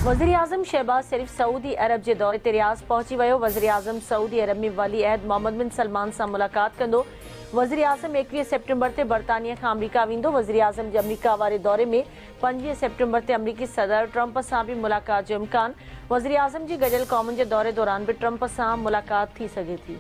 वज़ीर आज़म शहबाज शरीफ सऊदी अरब जे दौरे ते रियाज़ पहुची वियो। वज़ीर आज़म सऊदी अरब में वली अहद मोहम्मद बिन सलमान सां मुलाक़ात कंदो। वज़ीर आज़म 21 सेप्टेम्बर ते बरतानिया खां अमरीका वेंदो। वज़ीर आज़म जे अमरीका वारे दौरे में 25 सेप्टेम्बर ते अमरीकी सदर ट्रंप सां बि मुलाक़ात जो इम्कान। वज़ीर आज़म जी गॾियल क़ौमुनि जे दौरे दौरान बि ट्रंप सां मुलाक़ात थी सघे थी।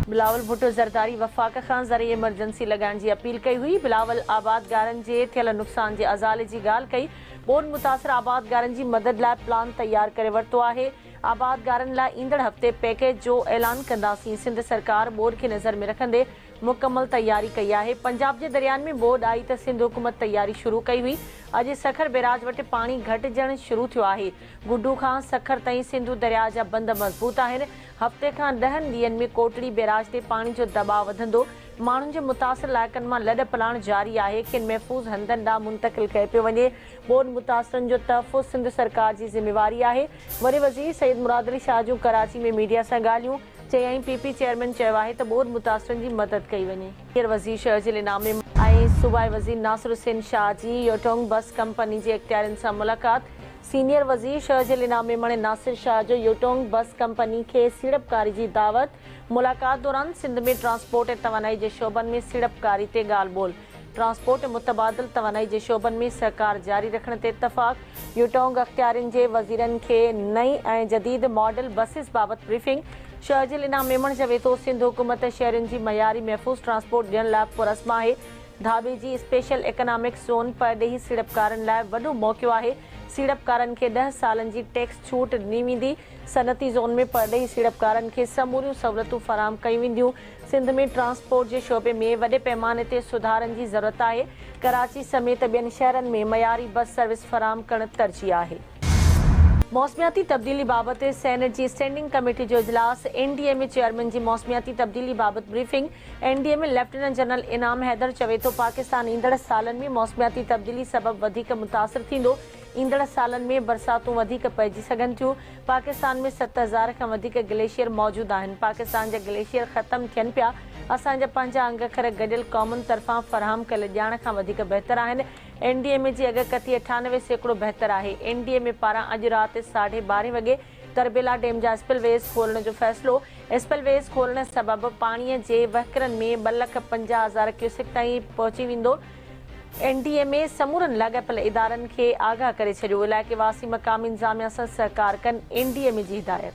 बिलावल भुट्टो ज़रदारी वफ़ाक़ खां ज़रिए इमरजेंसी लॻाइण जी अपील कई हुई। बिलावल आबादगारनि जे थियल नुक़सान जे अज़ाले जी ॻाल्हि कई। बोर्ड मुतासिर आबादगारनि जी मदद लाइ प्लान तयारु करे वरितो आहे। आबादगारनि लाइ ईंदड़ हफ़्ते पैकेज जो ऐलान कंदासीं। सिंध सरकार बोर्ड खे नज़र में रखंदे मुकमल तयारी कई आहे। पंजाब जे दरियानि में बोर्ड आई त सिंध हुकूमत तयारी शुरू कई हुई। अॼु सखर बैराज वटि पाणी घटिजणु शुरू थियो आहे। गुड्डू खां सखर ताईं सिंधु दरिया जा बंद मज़बूत आहिनि। हफ़्ते खां 10 ॾींहनि में कोटड़ी बैराज ते पाणी जो दबाव वधंदो। माण्हुनि जे मुतासिर इलाइक़नि मां लॾ पलाण जारी आहे। किन महफ़ूज़ हंधनि ॾांहुं मुंतक़िल कयो पियो वञे। बोर्ड मुतासिरनि जो तहफ़ुज़ सिंध सरकार जी ज़िम्मेवारी आहे। वरी वज़ीर सईद मुराद अली शाह जूं कराची में मीडिया सां ॻाल्हियूं चयाईं। पीपी चेयरमैन चयो आहे त बोर्ड मुतासिरनि जी मदद कई वञे। वज़ीर शहज़िल इनाम ऐं सूबाई वज़ीर नासिर हुसैन शाह जी योटोंग बस कंपनी जे इख्तियारनि सां मुलाक़ात। सीनियर वज़ीर शहज़िल इनाम मणे नासिर शाह जो योटोंग बस कंपनी खे सीड़पकारी जी दावत। मुलाक़ात दौरान सिंध में ट्रांसपोर्ट ऐं तवानाई जे शोबनि में सीड़पकारी ते ॻाल्हि ॿोल। ट्रांसपोर्ट ऐं मुतबादिल तवानाई जे शोबनि में सहकार जारी रखण ते इतफ़ाक़। योटोंग अख़्तियारनि जे वज़ीरनि खे नई ऐं जदीद मॉडल बसिस बाबति ब्रीफिंग। शहज़िल इनाम मेमण चवे थो सिंध हुकूमत शहरनि जी मयारी महफ़ूज़ ट्रांसपोर्ट ॾियण लाइ पुरस्म आहे। धाबे जी स्पेशल इकनॉमिक ज़ोन परॾेही सीड़पकारनि लाइ वॾो मौक़ो आहे। सीड़पकारनि खे 10 सालनि जी टैक्स छूट ॾिनी वेंदी। सनती ज़ोन में परॾेही सीड़पकारनि खे समूरियूं सहूलियतूं फ़राहम कयूं वेंदियूं। सिंध में ट्रांसपोर्ट जे शोबे में वॾे पैमाने ते सुधारनि जी ज़रूरत आहे। कराची समेत ॿियनि शहरनि में मयारी बस सर्विस फ़राहम करणु तरजीह आहे। मौसमियाती तब्दीली बाबति सेनेट जी स्टैंडिंग कमेटी जो इजलास। एनडीएमए चेयरमैन जी मौसमियाती तब्दीली बाबति ब्रीफिंग। एनडीएमए लेफ्टिनेंट जनरल इनाम हैदर चवे थो पाकिस्तान ईंदड़ सालनि में मौसमियाती तब्दीली सबबि वधीक मुतासिर थींदो। ईंदड़ सालनि में बरसातूं वधीक पइजी सघनि थियूं। पाकिस्तान में 7000 खां वधीक ग्लेशियर मौजूदु आहिनि। पाकिस्तान जा ग्लेशियर ख़तमु थियनि पिया। असांजा पंहिंजा अंगखर गॾियल क़ौमुनि तरफ़ां फ़राहम कयल ॼाण खां वधीक बहितर आहिनि। एनडीएमए जी अॻकथी 98% बहितर आहे। एनडीएमए पारां अॼु राति 12:30 वॻे तरबेला डैम जा स्पिलवेज़ खोलण जो फ़ैसिलो। स्पिलवेज़ खोलण सबबि पाणीअ जे वहिकरनि में 2,50,000 क्यूसेक ताईं पहुची वेंदो। एनडीएमए समूरनि लाॻापियल इदारनि खे आगाह करे छॾियो। इलाइक़े वासी मक़ामी इंतिज़ामिया सां सहकार कनि। एनडीएमए जी हिदायत।